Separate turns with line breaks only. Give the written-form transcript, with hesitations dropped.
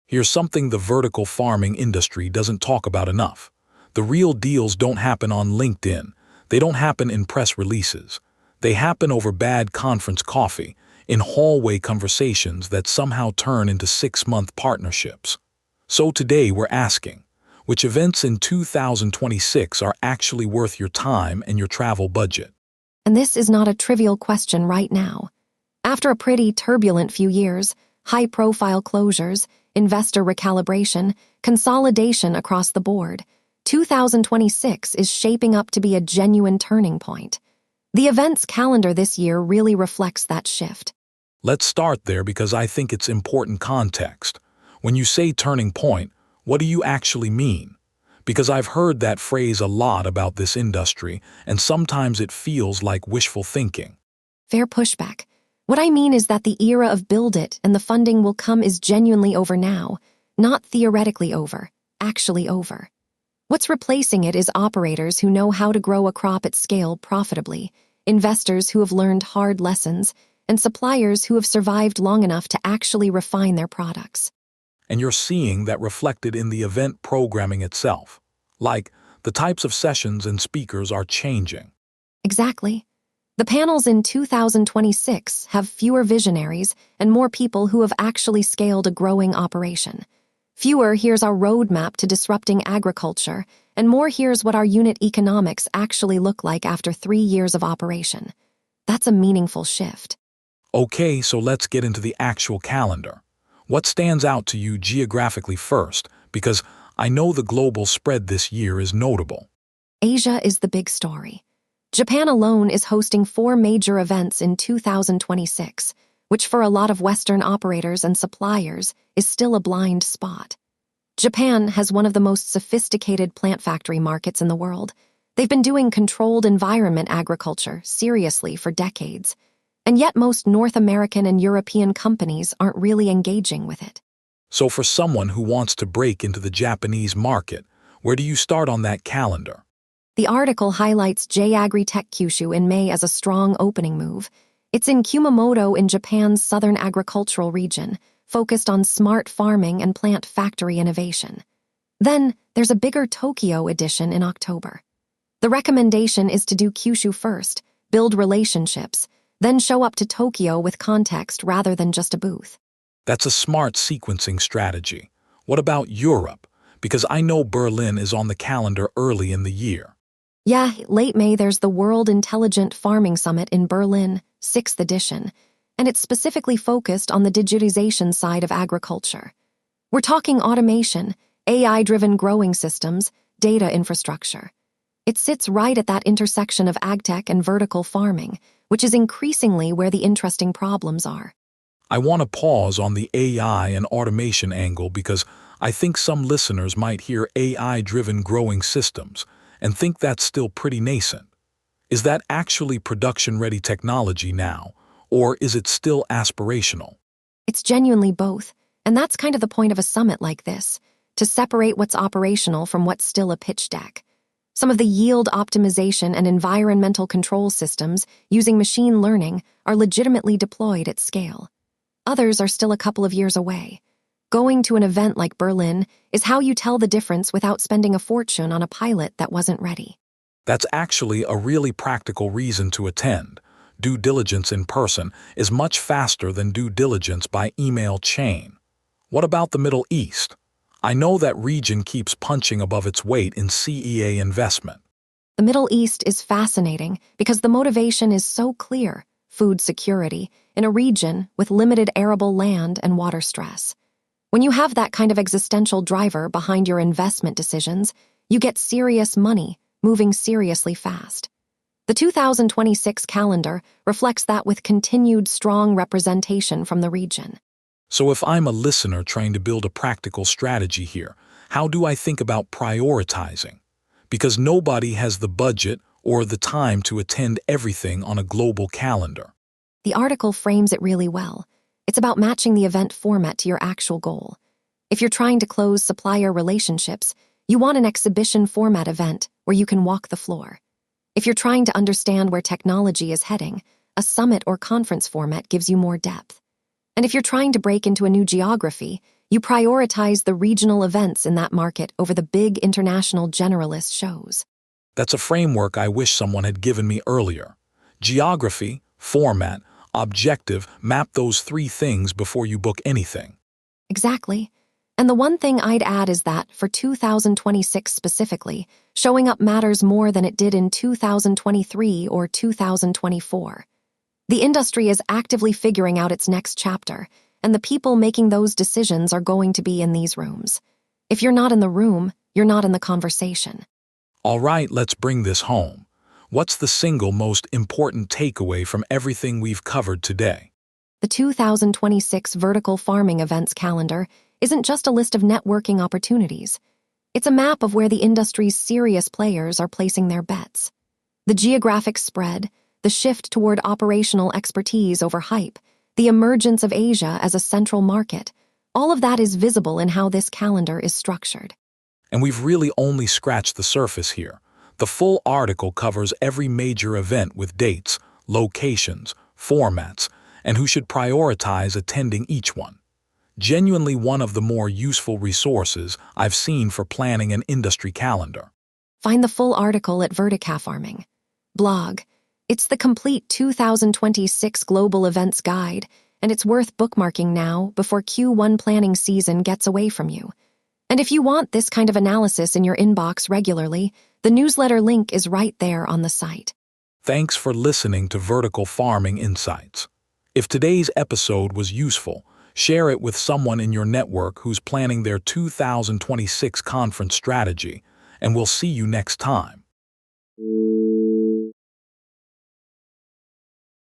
Here's something the vertical farming industry doesn't talk about enough. The real deals don't happen on LinkedIn. They don't happen in press releases. They happen over bad conference coffee, in hallway conversations that somehow turn into 6-month partnerships. So today we're asking, which events in 2026 are actually worth your time and your travel budget?
And this is not a trivial question right now. After a pretty turbulent few years, high-profile closures, investor recalibration, consolidation across the board, 2026 is shaping up to be a genuine turning point. The events calendar this year really reflects that shift.
Let's start there because I think it's important context. When you say turning point, what do you actually mean? Because I've heard that phrase a lot about this industry, and sometimes it feels like wishful thinking.
Fair pushback. What I mean is that the era of build it and the funding will come is genuinely over now, not theoretically over, actually over. What's replacing it is operators who know how to grow a crop at scale profitably, investors who have learned hard lessons, and suppliers who have survived long enough to actually refine their products.
And you're seeing that reflected in the event programming itself. Like, the types of sessions and speakers are changing.
Exactly. The panels in 2026 have fewer visionaries and more people who have actually scaled a growing operation. Fewer here's our roadmap to disrupting agriculture, and more here's what our unit economics actually look like after 3 years of operation. That's a meaningful shift.
Okay, so let's get into the actual calendar. What stands out to you geographically first? Because I know the global spread this year is notable.
Asia is the big story. Japan alone is hosting 4 major events in 2026, which for a lot of Western operators and suppliers is still a blind spot. Japan has one of the most sophisticated plant factory markets in the world. They've been doing controlled environment agriculture seriously for decades, and yet most North American and European companies aren't really engaging with it.
So for someone who wants to break into the Japanese market, where do you start on that calendar?
The article highlights J-AGRI Tech Kyushu in May as a strong opening move. It's in Kumamoto in Japan's southern agricultural region, focused on smart farming and plant factory innovation. Then, there's a bigger Tokyo edition in October. The recommendation is to do Kyushu first, build relationships, then show up to Tokyo with context rather than just a booth.
That's a smart sequencing strategy. What about Europe? Because I know Berlin is on the calendar early in the year.
Yeah, late May there's the World Intelligent Farming Summit in Berlin, 6th edition, and it's specifically focused on the digitization side of agriculture. We're talking automation, AI-driven growing systems, data infrastructure. It sits right at that intersection of agtech and vertical farming, which is increasingly where the interesting problems are.
I want to pause on the AI and automation angle because I think some listeners might hear AI-driven growing systems and think that's still pretty nascent. Is that actually production-ready technology now, or is it still aspirational?
It's genuinely both, and that's kind of the point of a summit like this, to separate what's operational from what's still a pitch deck. Some of the yield optimization and environmental control systems using machine learning are legitimately deployed at scale. Others are still a couple of years away. Going to an event like Berlin is how you tell the difference without spending a fortune on a pilot that wasn't ready.
That's actually a really practical reason to attend. Due diligence in person is much faster than due diligence by email chain. What about the Middle East? I know that region keeps punching above its weight in CEA investment.
The Middle East is fascinating because the motivation is so clear: food security in a region with limited arable land and water stress. When you have that kind of existential driver behind your investment decisions, you get serious money moving seriously fast. The 2026 calendar reflects that with continued strong representation from the region.
So if I'm a listener trying to build a practical strategy here, how do I think about prioritizing? Because nobody has the budget or the time to attend everything on a global calendar.
The article frames it really well. It's about matching the event format to your actual goal. If you're trying to close supplier relationships, you want an exhibition format event where you can walk the floor. If you're trying to understand where technology is heading, a summit or conference format gives you more depth. And if you're trying to break into a new geography, You prioritize the regional events in that market over the big international generalist shows.
That's a framework I wish someone had given me earlier. Geography, format, objective, map those three things before you book anything.
Exactly. And the one thing I'd add is that, for 2026 specifically, showing up matters more than it did in 2023 or 2024. The industry is actively figuring out its next chapter, and the people making those decisions are going to be in these rooms. If you're not in the room, you're not in the conversation.
All right, let's bring this home. What's the single most important takeaway from everything we've covered today?
The 2026 Vertical Farming Events Calendar isn't just a list of networking opportunities. It's a map of where the industry's serious players are placing their bets. The geographic spread, the shift toward operational expertise over hype, the emergence of Asia as a central market, all of that is visible in how this calendar is structured.
And we've really only scratched the surface here. The full article covers every major event with dates, locations, formats, and who should prioritize attending each one. Genuinely one of the more useful resources I've seen for planning an industry calendar.
Find the full article at Vertica Farming blog. It's the complete 2026 Global Events Guide, and it's worth bookmarking now before Q1 planning season gets away from you. And if you want this kind of analysis in your inbox regularly, the newsletter link is right there on the site.
Thanks for listening to Vertical Farming Insights. If today's episode was useful, share it with someone in your network who's planning their 2026 conference strategy, and we'll see you next time.